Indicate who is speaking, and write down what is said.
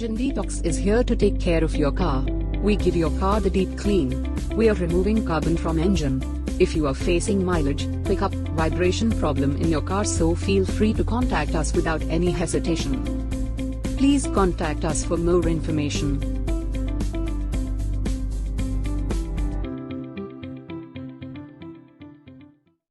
Speaker 1: Engine Detox is here to take care of your car. We give your car the deep clean. We are removing carbon from engine. If you are facing mileage, pickup, vibration problem in your car, so feel free to contact us without any hesitation. Please contact us for more information.